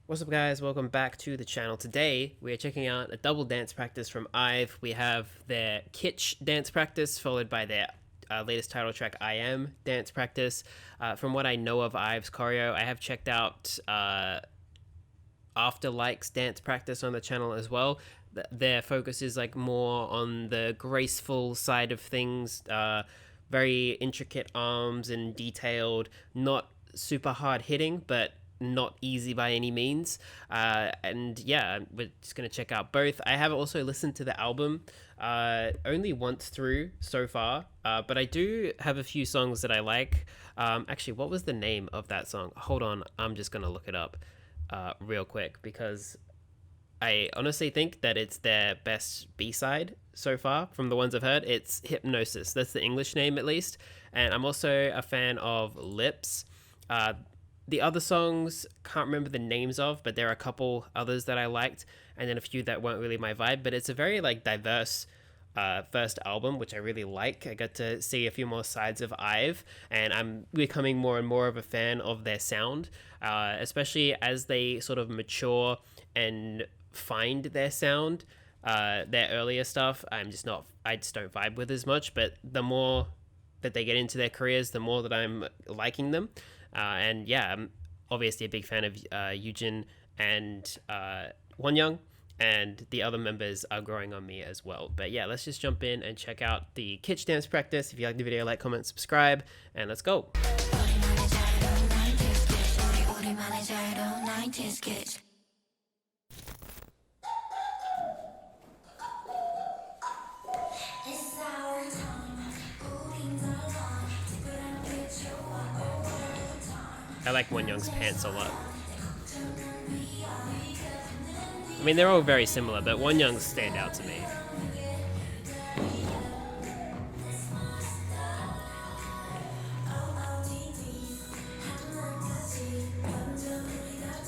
What's up, guys? Welcome back to the channel. Today we are checking out a double dance practice from IVE. We have their Kitsch dance practice followed by their latest title track I Am dance practice. From what I know of IVE's choreo, I have checked out Afterlike's dance practice on the channel as well. Their focus is like more on the graceful side of things, very intricate arms and detailed, not super hard hitting, but not easy by any means. And yeah, we're just gonna check out both. I have also listened to the album only once through so far, but I do have a few songs that I like. Actually, what was the name of that song? Hold on, I'm just gonna look it up real quick, because I honestly think that it's their best B-side so far from the ones I've heard. It's Hypnosis. That's the English name, at least. And I'm also a fan of Lips. The other songs, can't remember the names of, but there are a couple others that I liked, and then a few that weren't really my vibe. But it's a very like diverse first album, which I really like. I got to see a few more sides of IVE, and I'm becoming more and more of a fan of their sound, especially as they sort of mature and find their sound. Their earlier stuff, I just don't vibe with as much. But the more that they get into their careers, the more that I'm liking them. And yeah, I'm obviously a big fan of Yujin and Wonyoung, and the other members are growing on me as well. But yeah, let's just jump in and check out the Kitsch dance practice. If you like the video, like, comment, subscribe, and let's go. I like Wonyoung's pants a lot. I mean, they're all very similar, but Wonyoung's stand out to me.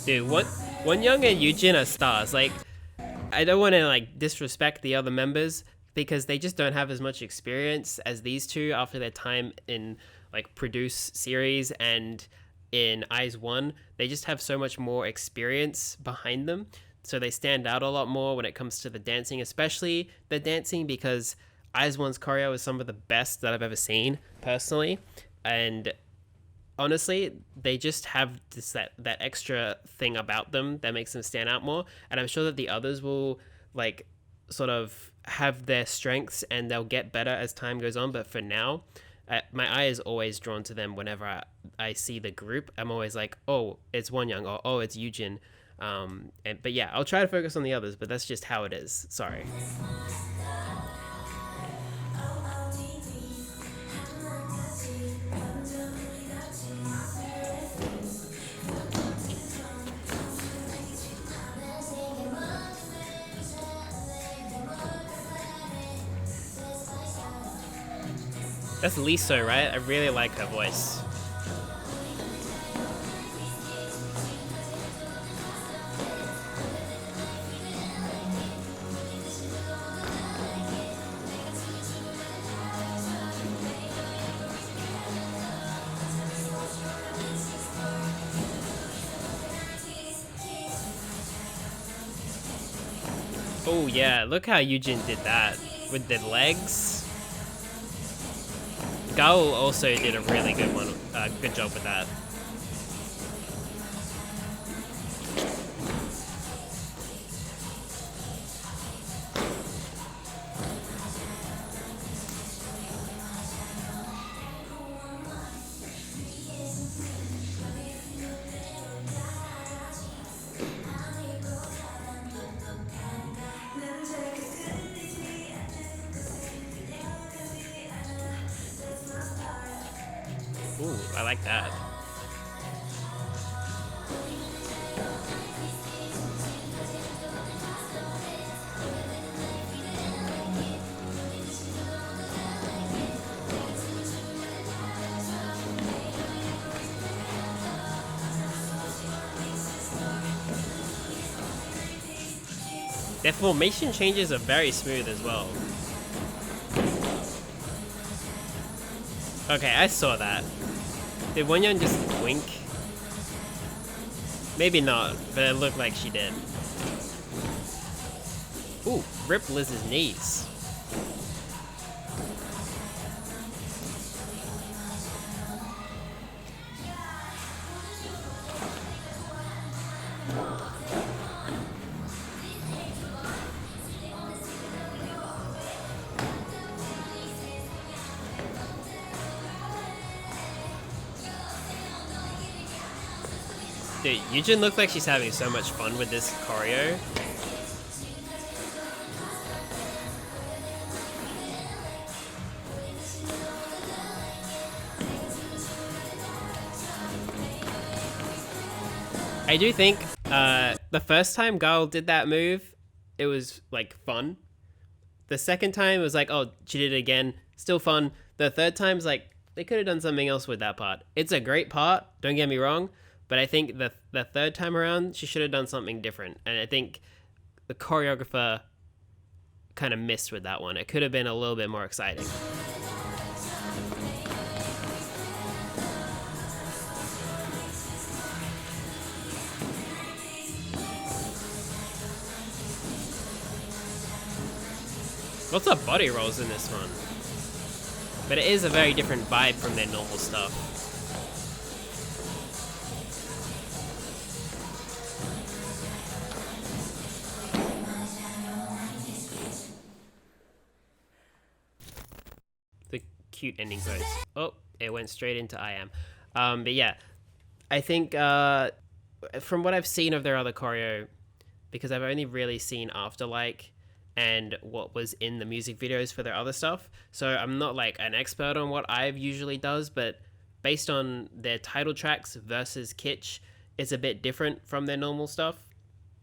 Dude, Wonyoung and Yujin are stars. Like, I don't want to like disrespect the other members because they just don't have as much experience as these two after their time in like Produce series and in Eyes One. They just have so much more experience behind them, so they stand out a lot more when it comes to the dancing, especially the dancing, because Eyes One's choreo is some of the best that I've ever seen personally. And honestly, they just have this that extra thing about them that makes them stand out more. And I'm sure that the others will like sort of have their strengths and they'll get better as time goes on. But for now, my eye is always drawn to them whenever I see the group. I'm always like, oh, it's Wonyoung, or oh, it's Yujin. But yeah, I'll try to focus on the others, but that's just how it is. Sorry. That's Liso, right? I really like her voice. Oh yeah, look how Yujin did that with the legs. Gaul also did a really good job with that. Ooh, I like that. Their formation changes are very smooth as well. Okay, I saw that. Did Wonyoung just wink? Maybe not, but it looked like she did. Ooh, rip Liz's knees. Dude, Yujin looks like she's having so much fun with this choreo. I do think the first time Gal did that move, it was like fun. The second time it was like, oh, she did it again, still fun. The third time's like, they could have done something else with that part. It's a great part, don't get me wrong, but I think the third time around, she should have done something different. And I think the choreographer kind of missed with that one. It could have been a little bit more exciting. Lots of body rolls in this one. But it is a very different vibe from their normal stuff. The cute ending pose. Oh, it went straight into I Am. But yeah, I think from what I've seen of their other choreo, because I've only really seen Afterlike and what was in the music videos for their other stuff. So I'm not like an expert on what IVE usually does, but based on their title tracks versus Kitsch, it's a bit different from their normal stuff.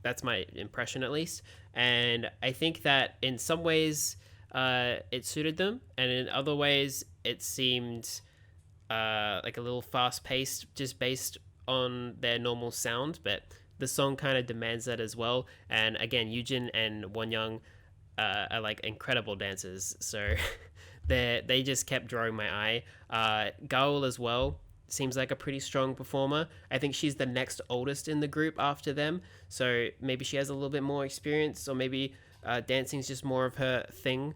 That's my impression at least. And I think that in some ways it suited them, and in other ways it seemed like a little fast paced just based on their normal sound, but the song kind of demands that as well. And again, Yujin and Wonyoung are like incredible dancers, so they just kept drawing my eye. Gaul as well seems like a pretty strong performer. I think she's the next oldest in the group after them, so maybe she has a little bit more experience, or maybe dancing is just more of her thing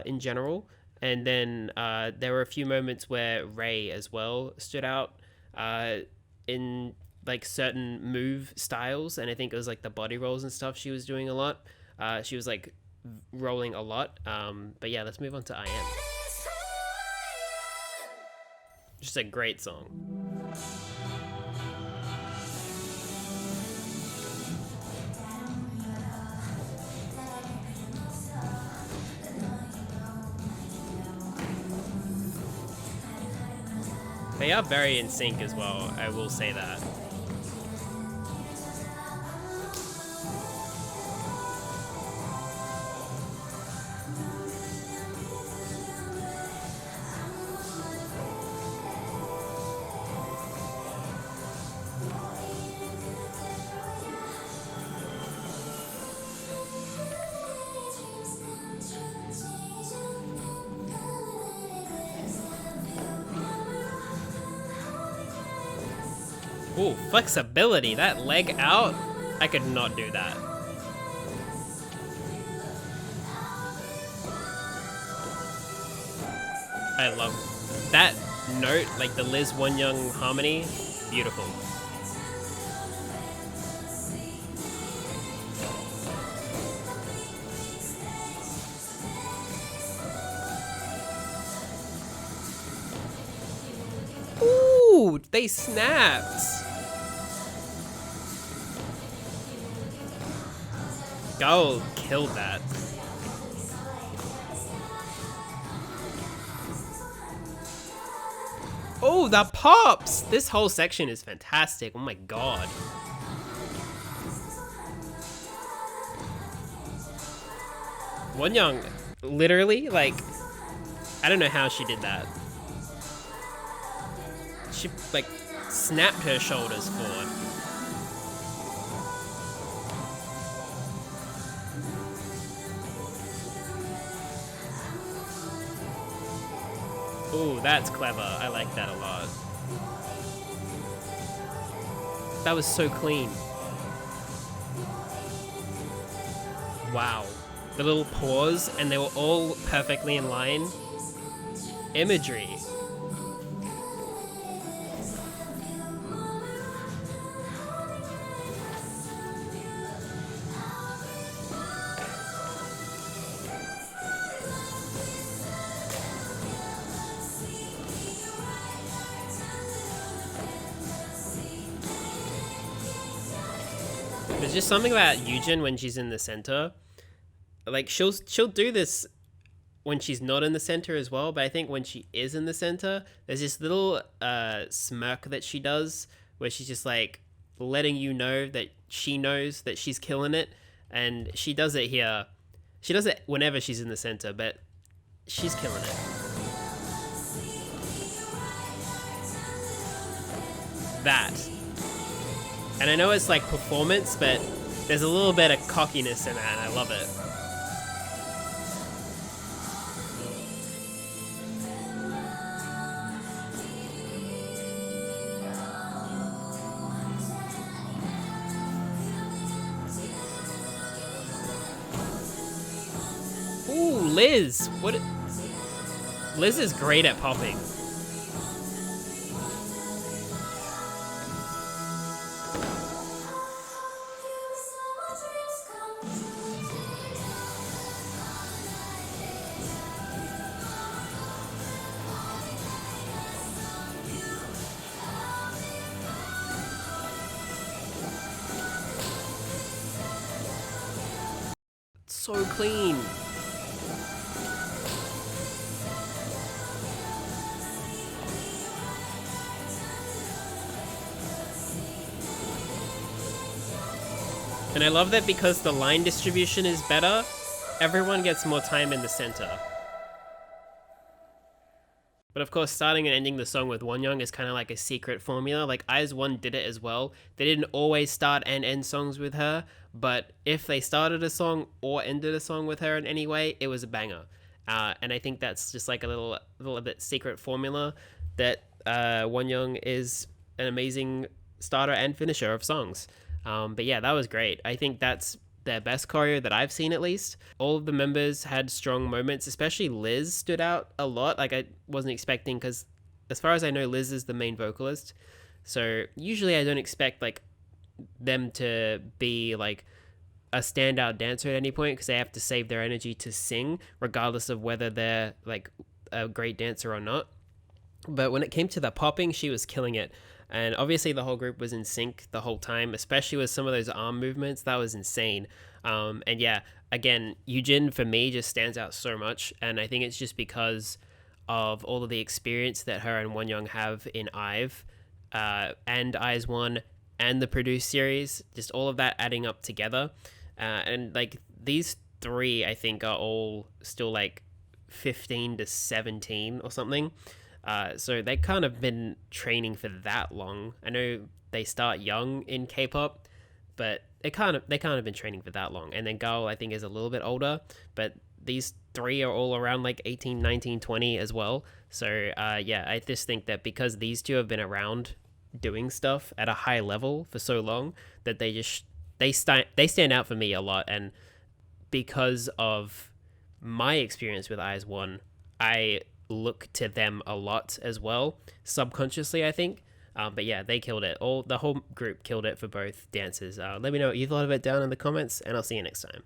in general. And then there were a few moments where Ray as well stood out in like certain move styles, and I think it was like the body rolls and stuff she was doing a lot. She was like rolling a lot. But yeah, let's move on to I Am. Just a great song. They are very in sync as well, I will say that. Ooh, flexibility. That leg out, I could not do that. I love that note, like the Liz Wonyoung harmony. Beautiful. Ooh, they snapped. Gaul killed that. Oh, the pops! This whole section is fantastic. Oh my god. Wonyoung, literally, like, I don't know how she did that. She, like, snapped her shoulders forward. Ooh, that's clever. I like that a lot. That was so clean. Wow. The little pause, and they were all perfectly in line. Imagery. There's just something about Yujin when she's in the center. Like she'll do this when she's not in the center as well, but I think when she is in the center, there's this little smirk that she does where she's just like letting you know that she knows that she's killing it, and she does it here. She does it whenever she's in the center, but she's killing it. That. And I know it's like performance, but there's a little bit of cockiness in that, and I love it. Ooh, Liz! Liz is great at popping. So clean. And I love that because the line distribution is better, everyone gets more time in the center. But of course, starting and ending the song with Wonyoung is kind of like a secret formula. Like IVE did it as well. They didn't always start and end songs with her, but if they started a song or ended a song with her in any way, it was a banger. And I think that's just like a little bit secret formula that Wonyoung is an amazing starter and finisher of songs. But yeah, that was great. I think that's their best choreo that I've seen, at least. All of the members had strong moments, especially Liz stood out a lot. Like I wasn't expecting, because as far as I know, Liz is the main vocalist. So usually I don't expect like them to be like a standout dancer at any point, because they have to save their energy to sing, regardless of whether they're like a great dancer or not. But when it came to the popping, she was killing it. And obviously the whole group was in sync the whole time, especially with some of those arm movements. That was insane. And yeah, again, Yujin for me just stands out so much. And I think it's just because of all of the experience that her and Wonyoung have in IVE and IVE and the Produce series, just all of that adding up together. And like these three, I think, are all still like 15 to 17 or something. So they kind of been training for that long. I know they start young in K-pop, but they kind of been training for that long. And then Gal, I think, is a little bit older, but these three are all around like 18, 19, 20 as well. So yeah, I just think that because these two have been around doing stuff at a high level for so long, that they stand out for me a lot. And because of my experience with IVE, I look to them a lot as well, subconsciously, I think. But yeah, they killed it. The whole group killed it for both dances. Let me know what you thought of it down in the comments, and I'll see you next time.